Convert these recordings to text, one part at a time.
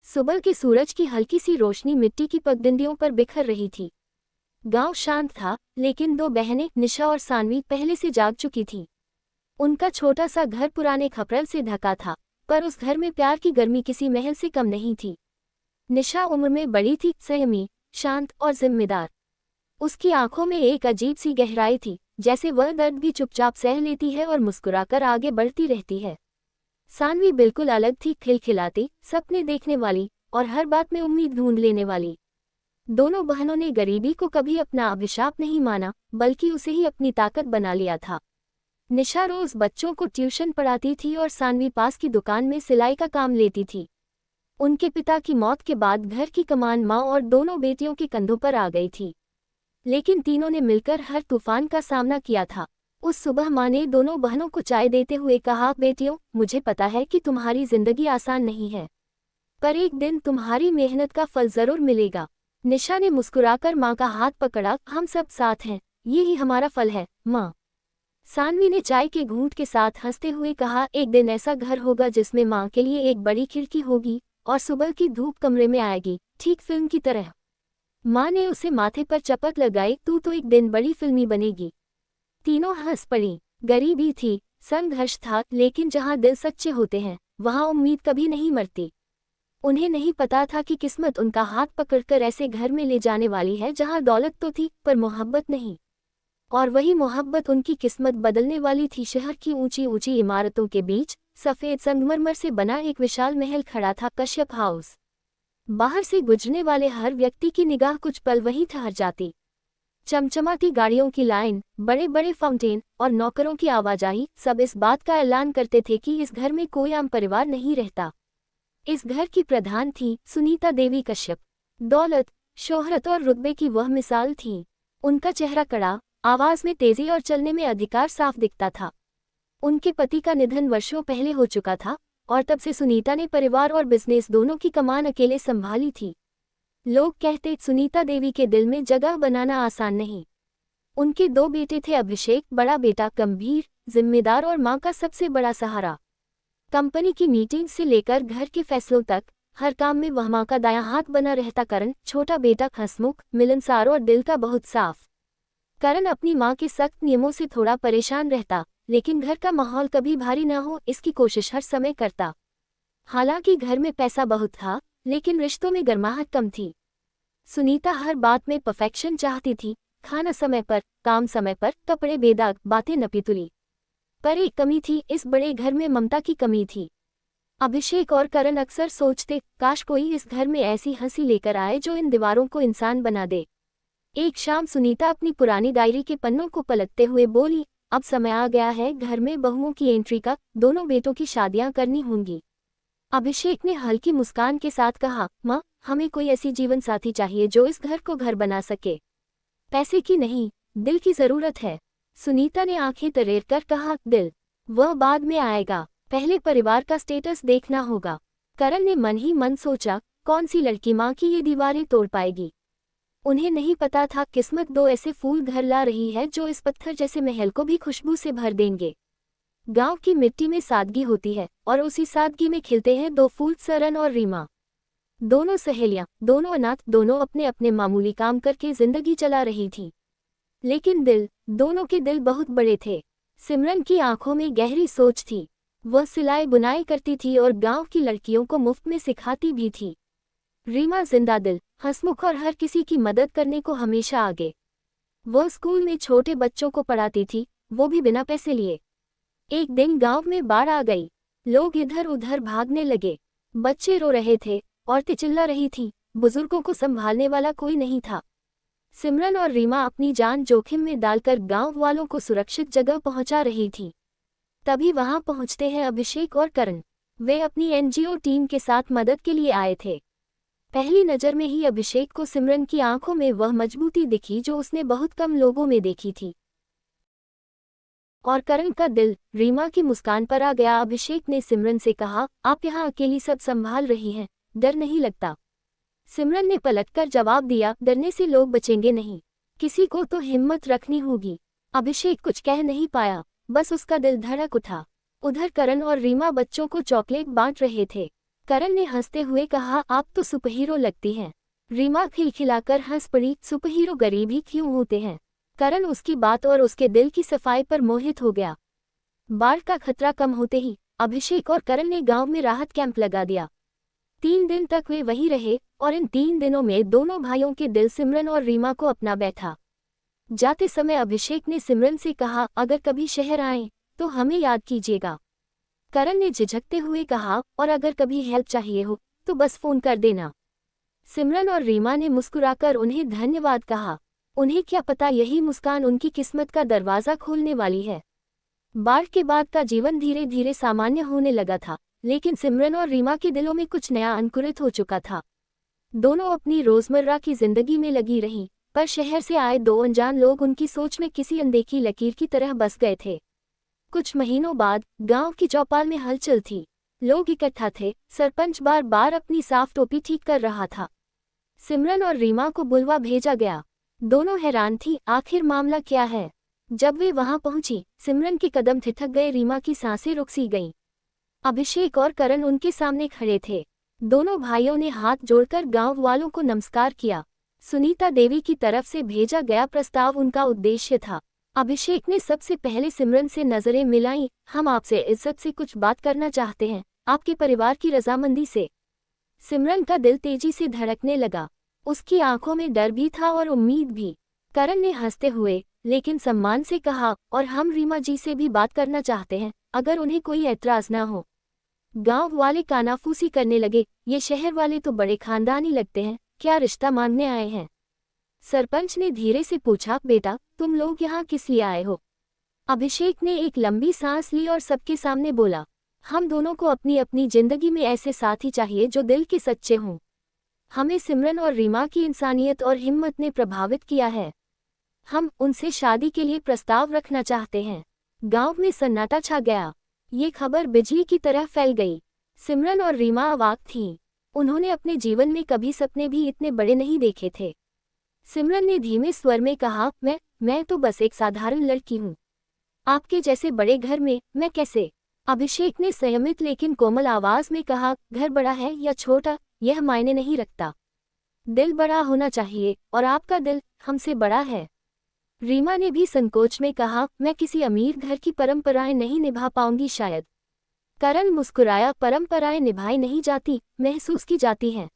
सुबह के सूरज की हल्की सी रोशनी मिट्टी की पगडंडियों पर बिखर रही थी। गांव शांत था, लेकिन दो बहनें निशा और सानवी पहले से जाग चुकी थीं। उनका छोटा सा घर पुराने खपरल से ढका था, पर उस घर में प्यार की गर्मी किसी महल से कम नहीं थी। निशा उम्र में बड़ी थी, संयमी, शांत और जिम्मेदार। उसकी आंखों में एक अजीब सी गहराई थी, जैसे वह दर्द भी चुपचाप सह लेती है और मुस्कुराकर आगे बढ़ती रहती है। सानवी बिल्कुल अलग थी, खिलखिलाती, सपने देखने वाली और हर बात में उम्मीद ढूंढ लेने वाली। दोनों बहनों ने गरीबी को कभी अपना अभिशाप नहीं माना, बल्कि उसे ही अपनी ताकत बना लिया था। निशा रोज बच्चों को ट्यूशन पढ़ाती थी और सानवी पास की दुकान में सिलाई का काम लेती थी। उनके पिता की मौत के बाद घर की कमान माँ और दोनों बेटियों के कंधों पर आ गई थी, लेकिन तीनों ने मिलकर हर तूफान का सामना किया था। उस सुबह माँ ने दोनों बहनों को चाय देते हुए कहा, बेटियों, मुझे पता है कि तुम्हारी जिंदगी आसान नहीं है, पर एक दिन तुम्हारी मेहनत का फल जरूर मिलेगा। निशा ने मुस्कुराकर माँ का हाथ पकड़ा, हम सब साथ हैं, ये ही हमारा फल है माँ। सानवी ने चाय के घूंट के साथ हंसते हुए कहा, एक दिन ऐसा घर होगा जिसमें माँ के लिए एक बड़ी खिड़की होगी और सुबह की धूप कमरे में आएगी, ठीक फिल्म की तरह। माँ ने उसे माथे पर चपत लगाई, तू तो एक दिन बड़ी फिल्मी बनेगी। तीनों हंस पड़ी। गरीबी थी, संघर्ष था, लेकिन जहाँ दिल सच्चे होते हैं वहाँ उम्मीद कभी नहीं मरती। उन्हें नहीं पता था कि किस्मत उनका हाथ पकड़कर ऐसे घर में ले जाने वाली है जहाँ दौलत तो थी, पर मोहब्बत नहीं। और वही मोहब्बत उनकी किस्मत बदलने वाली थी। शहर की ऊंची ऊंची इमारतों के बीच सफ़ेद संगमरमर से बना एक विशाल महल खड़ा था, कश्यप हाउस। बाहर से गुजरने वाले हर व्यक्ति की निगाह कुछ पल वहीं ठहर जाती। चमचमाती गाड़ियों की लाइन, बड़े बड़े फाउंटेन और नौकरों की आवाजाही सब इस बात का ऐलान करते थे कि इस घर में कोई आम परिवार नहीं रहता। इस घर की प्रधान थी सुनीता देवी कश्यप। दौलत, शोहरत और रुतबे की वह मिसाल थी। उनका चेहरा कड़ा, आवाज में तेजी और चलने में अधिकार साफ दिखता था। उनके पति का निधन वर्षों पहले हो चुका था और तब से सुनीता ने परिवार और बिजनेस दोनों की कमान अकेले संभाली थी। लोग कहते, सुनीता देवी के दिल में जगह बनाना आसान नहीं। उनके दो बेटे थे, अभिषेक बड़ा बेटा, गंभीर, जिम्मेदार और मां का सबसे बड़ा सहारा। कंपनी की मीटिंग से लेकर घर के फैसलों तक हर काम में वह मां का दायां हाथ बना रहता। करण छोटा बेटा, हंसमुख, मिलनसार और दिल का बहुत साफ। करण अपनी मां के सख्त नियमों से थोड़ा परेशान रहता, लेकिन घर का माहौल कभी भारी न हो इसकी कोशिश हर समय करता। हालांकि घर में पैसा बहुत था, लेकिन रिश्तों में गर्माहट कम थी। सुनीता हर बात में परफेक्शन चाहती थी, खाना समय पर, काम समय पर, कपड़े बेदाग, बातें नपीतुली। पर एक कमी थी, इस बड़े घर में ममता की कमी थी। अभिषेक और करण अक्सर सोचते, काश कोई इस घर में ऐसी हंसी लेकर आए जो इन दीवारों को इंसान बना दे। एक शाम सुनीता अपनी पुरानी डायरी के पन्नों को पलटते हुए बोली, अब समय आ गया है घर में बहुओं की एंट्री का, दोनों बेटों की शादियां करनी होंगी। अभिषेक ने हल्की मुस्कान के साथ कहा, माँ, हमें कोई ऐसी जीवन साथी चाहिए जो इस घर को घर बना सके। पैसे की नहीं, दिल की जरूरत है। सुनीता ने आंखें तरेर कर कहा, दिल वह बाद में आएगा, पहले परिवार का स्टेटस देखना होगा। करण ने मन ही मन सोचा, कौन सी लड़की माँ की ये दीवारें तोड़ पाएगी। उन्हें नहीं पता था किस्मत दो ऐसे फूल घर ला रही है जो इस पत्थर जैसे महल को भी खुशबू से भर देंगे। गांव की मिट्टी में सादगी होती है और उसी सादगी में खिलते हैं दो फूल, सरन और रीमा। दोनों सहेलियां, दोनों अनाथ, दोनों अपने अपने मामूली काम करके जिंदगी चला रही थी, लेकिन दिल, दोनों के दिल बहुत बड़े थे। सिमरन की आंखों में गहरी सोच थी। वह सिलाई बुनाई करती थी और गांव की लड़कियों को मुफ्त में सिखाती भी थी। रीमा जिंदा दिल, हंसमुख और हर किसी की मदद करने को हमेशा आगे। वह स्कूल में छोटे बच्चों को पढ़ाती थी, वो भी बिना पैसे लिए। एक दिन गांव में बाढ़ आ गई। लोग इधर उधर भागने लगे। बच्चे रो रहे थे, औरतें चिल्ला रही थीं, बुजुर्गों को संभालने वाला कोई नहीं था। सिमरन और रीमा अपनी जान जोखिम में डालकर गांव वालों को सुरक्षित जगह पहुंचा रही थी। तभी वहां पहुंचते हैं अभिषेक और करण। वे अपनी एनजीओ टीम के साथ मदद के लिए आए थे। पहली नज़र में ही अभिषेक को सिमरन की आंखों में वह मजबूती दिखी जो उसने बहुत कम लोगों में देखी थी। और करण का दिल रीमा की मुस्कान पर आ गया। अभिषेक ने सिमरन से कहा, आप यहाँ अकेली सब संभाल रही हैं, डर नहीं लगता? सिमरन ने पलटकर जवाब दिया, डरने से लोग बचेंगे नहीं, किसी को तो हिम्मत रखनी होगी। अभिषेक कुछ कह नहीं पाया, बस उसका दिल धड़क उठा। उधर करण और रीमा बच्चों को चॉकलेट बांट रहे थे। करण ने हंसते हुए कहा, आप तो सुपरहीरो लगती हैं। रीमा खिलखिलाकर हंस पड़ी, सुपरहीरो गरीब ही क्यों होते हैं। करण उसकी बात और उसके दिल की सफाई पर मोहित हो गया। बाढ़ का खतरा कम होते ही अभिषेक और करण ने गांव में राहत कैंप लगा दिया। 3 दिन तक वे वहीं रहे और इन 3 दिनों में दोनों भाइयों के दिल सिमरन और रीमा को अपना बैठा। जाते समय अभिषेक ने सिमरन से कहा, अगर कभी शहर आए तो हमें याद कीजिएगा। करण ने झिझकते हुए कहा, और अगर कभी हेल्प चाहिए हो तो बस फोन कर देना। सिमरन और रीमा ने मुस्कुराकर उन्हें धन्यवाद कहा। उन्हें क्या पता यही मुस्कान उनकी किस्मत का दरवाज़ा खोलने वाली है। बाढ़ के बाद का जीवन धीरे धीरे सामान्य होने लगा था, लेकिन सिमरन और रीमा के दिलों में कुछ नया अंकुरित हो चुका था। दोनों अपनी रोजमर्रा की जिंदगी में लगी रहीं, पर शहर से आए 2 अनजान लोग उनकी सोच में किसी अनदेखी लकीर की तरह बस गए थे। कुछ महीनों बाद गांव की चौपाल में हलचल थी। लोग इकट्ठा थे। सरपंच बार बार अपनी साफ टोपी ठीक कर रहा था। सिमरन और रीमा को बुलवा भेजा गया। दोनों हैरान थी, आखिर मामला क्या है। जब वे वहां पहुंची, सिमरन के कदम ठिठक गए, रीमा की सांसें रुक सी गईं। अभिषेक और करण उनके सामने खड़े थे। दोनों भाइयों ने हाथ जोड़कर गांव वालों को नमस्कार किया। सुनीता देवी की तरफ से भेजा गया प्रस्ताव उनका उद्देश्य था। अभिषेक ने सबसे पहले सिमरन से नजरें मिलाईं। हम आपसे इज्जत से कुछ बात करना चाहते हैं, आपके परिवार की रजामंदी से। सिमरन का दिल तेजी से धड़कने लगा। उसकी आंखों में डर भी था और उम्मीद भी। करण ने हंसते हुए लेकिन सम्मान से कहा, और हम रीमा जी से भी बात करना चाहते हैं, अगर उन्हें कोई ऐतराज ना हो। गांव वाले कानाफूसी करने लगे, ये शहर वाले तो बड़े खानदानी लगते हैं, क्या रिश्ता मांगने आए हैं। सरपंच ने धीरे से पूछा, बेटा तुम लोग यहाँ किस लिए आए हो। अभिषेक ने एक लंबी सांस ली और सबके सामने बोला, हम दोनों को अपनी अपनी जिंदगी में ऐसे साथी चाहिए जो दिल के सच्चे हों। हमें सिमरन और रीमा की इंसानियत और हिम्मत ने प्रभावित किया है। हम उनसे शादी के लिए प्रस्ताव रखना चाहते हैं। गांव में सन्नाटा छा गया। ये खबर बिजली की तरह फैल गई। सिमरन और रीमा अवाक थीं। उन्होंने अपने जीवन में कभी सपने भी इतने बड़े नहीं देखे थे। सिमरन ने धीमे स्वर में कहा, मैं तो बस एक साधारण लड़की हूँ। आपके जैसे बड़े घर में मैं कैसे। अभिषेक ने संयमित लेकिन कोमल आवाज में कहा, घर बड़ा है या छोटा यह मायने नहीं रखता। दिल बड़ा होना चाहिए, और आपका दिल हमसे बड़ा है। रीमा ने भी संकोच में कहा, मैं किसी अमीर घर की परंपराएं नहीं निभा पाऊंगी शायद। करण मुस्कुराया, परंपराएं निभाई नहीं जाती, महसूस की जाती हैं।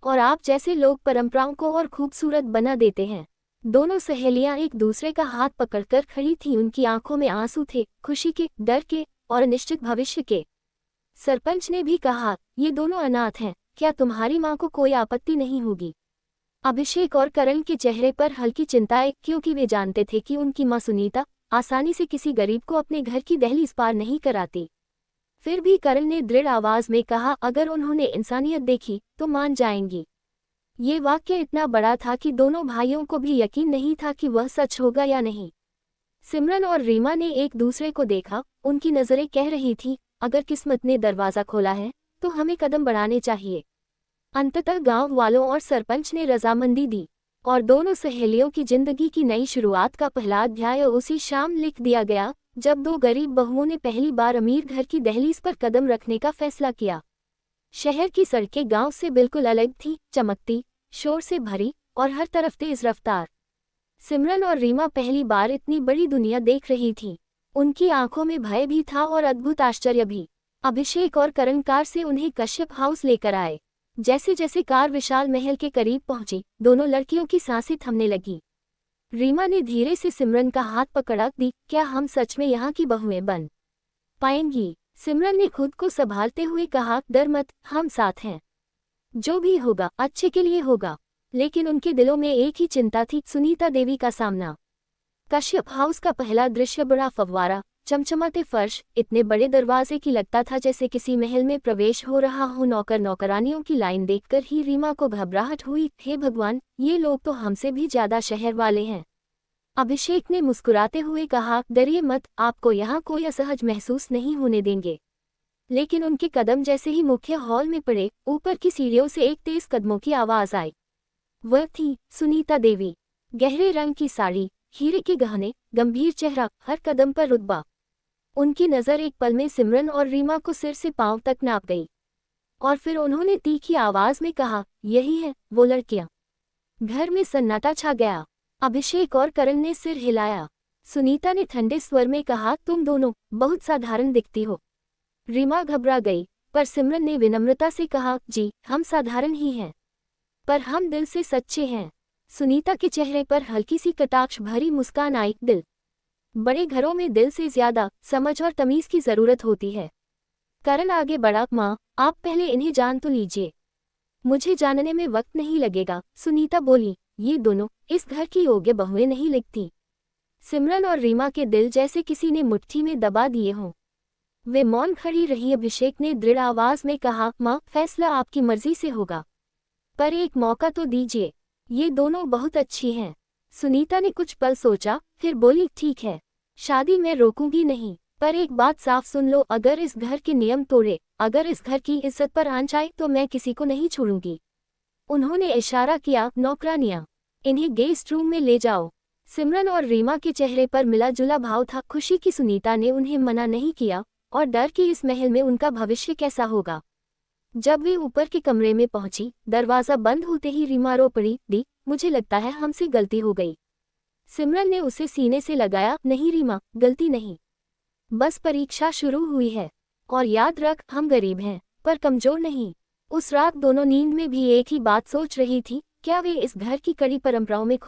और आप जैसे लोग परंपराओं को और खूबसूरत बना देते हैं। दोनों सहेलियां एक दूसरे का हाथ पकड़कर खड़ी थीं। उनकी आंखों में आंसू थे, खुशी के, डर के और अनिश्चित भविष्य के। सरपंच ने भी कहा, ये दोनों अनाथ हैं, क्या तुम्हारी माँ को कोई आपत्ति नहीं होगी। अभिषेक और करण के चेहरे पर हल्की चिंताएं, क्योंकि वे जानते थे कि उनकी माँ सुनीता आसानी से किसी गरीब को अपने घर की दहलीज पार नहीं कराती। फिर भी करण ने दृढ़ आवाज में कहा, अगर उन्होंने इंसानियत देखी तो मान जाएंगी। ये वाक्य इतना बड़ा था कि दोनों भाइयों को भी यकीन नहीं था कि वह सच होगा या नहीं। सिमरन और रीमा ने एक दूसरे को देखा। उनकी नजरें कह रही थीं, अगर किस्मत ने दरवाजा खोला है तो हमें कदम बढ़ाने चाहिए। अंततः गांव वालों और सरपंच ने रजामंदी दी, और दोनों सहेलियों की जिंदगी की नई शुरुआत का पहला अध्याय उसी शाम लिख दिया गया, जब 2 गरीब बहुओं ने पहली बार अमीर घर की दहलीज पर कदम रखने का फैसला किया। शहर की सड़कें गांव से बिल्कुल अलग थीं, चमकती, शोर से भरी और हर तरफ तेज रफ्तार। सिमरन और रीमा पहली बार इतनी बड़ी दुनिया देख रही थीं। उनकी आंखों में भय भी था और अद्भुत आश्चर्य भी। अभिषेक और करण कार से उन्हें कश्यप हाउस लेकर आए। जैसे जैसे कार विशाल महल के करीब पहुंची, दोनों लड़कियों की सांसें थमने लगी। रीमा ने धीरे से सिमरन का हाथ पकड़ा, दी, क्या हम सच में यहाँ की बहुएं बन पाएंगी। सिमरन ने खुद को संभालते हुए कहा, डर मत, हम साथ हैं। जो भी होगा अच्छे के लिए होगा। लेकिन उनके दिलों में एक ही चिंता थी, सुनीता देवी का सामना। कश्यप हाउस का पहला दृश्य बड़ा फव्वारा, चमचमाते फर्श, इतने बड़े दरवाजे की लगता था जैसे किसी महल में प्रवेश हो रहा हो। नौकर नौकरानियों की लाइन देखकर ही रीमा को घबराहट हुई। हे भगवान, ये लोग तो हमसे भी ज्यादा शहर वाले हैं। अभिषेक ने मुस्कुराते हुए कहा, डरिए मत, आपको यहाँ कोई असहज महसूस नहीं होने देंगे। लेकिन उनके कदम जैसे ही मुख्य हॉल में पड़े, ऊपर की सीढ़ियों से एक तेज कदमों की आवाज आई। वह थी सुनीता देवी। गहरे रंग की साड़ी, हीरे के गहने, गंभीर चेहरा, हर कदम पर रुतबा। उनकी नज़र एक पल में सिमरन और रीमा को सिर से पांव तक नाप गई। और फिर उन्होंने तीखी आवाज में कहा, यही है वो लड़कियां। घर में सन्नाटा छा गया। अभिषेक और करण ने सिर हिलाया। सुनीता ने ठंडे स्वर में कहा, तुम दोनों बहुत साधारण दिखती हो। रीमा घबरा गई, पर सिमरन ने विनम्रता से कहा, जी हम साधारण ही हैं, पर हम दिल से सच्चे हैं। सुनीता के चेहरे पर हल्की सी कटाक्ष भरी मुस्कान आई। दिल बड़े घरों में दिल से ज्यादा समझ और तमीज की जरूरत होती है। करण आगे बढ़ा, माँ आप पहले इन्हें जान तो लीजिए, मुझे जानने में वक्त नहीं लगेगा। सुनीता बोली, ये दोनों इस घर की योग्य बहुएं नहीं लगती। सिमरन और रीमा के दिल जैसे किसी ने मुट्ठी में दबा दिए हों। वे मौन खड़ी रही। अभिषेक ने दृढ़ आवाज में कहा, माँ फैसला आपकी मर्जी से होगा, पर एक मौका तो दीजिए। ये दोनों बहुत अच्छी हैं। सुनीता ने कुछ पल सोचा, फिर बोली, ठीक है, शादी मैं रोकूंगी नहीं, पर एक बात साफ सुन लो, अगर इस घर के नियम तोड़े, अगर इस घर की इज्जत पर आंच आए तो मैं किसी को नहीं छोड़ूंगी। उन्होंने इशारा किया, नौकरानियां इन्हें गेस्ट रूम में ले जाओ। सिमरन और रीमा के चेहरे पर मिला जुला भाव था, खुशी की सुनीता ने उन्हें मना नहीं किया और डर कि इस महल में उनका भविष्य कैसा होगा। जब वे ऊपर के कमरे में पहुंची, दरवाजा बंद होते ही रीमा रो पड़ी, दी मुझे लगता है हमसे गलती हो गई। सिमरन ने उसे सीने से लगाया, नहीं रीमा, गलती नहीं, बस परीक्षा शुरू हुई है, और याद रख हम गरीब हैं पर कमजोर नहीं। उस रात दोनों नींद में भी एक ही बात सोच रही थी, क्या वे इस घर की कड़ी परंपराओं में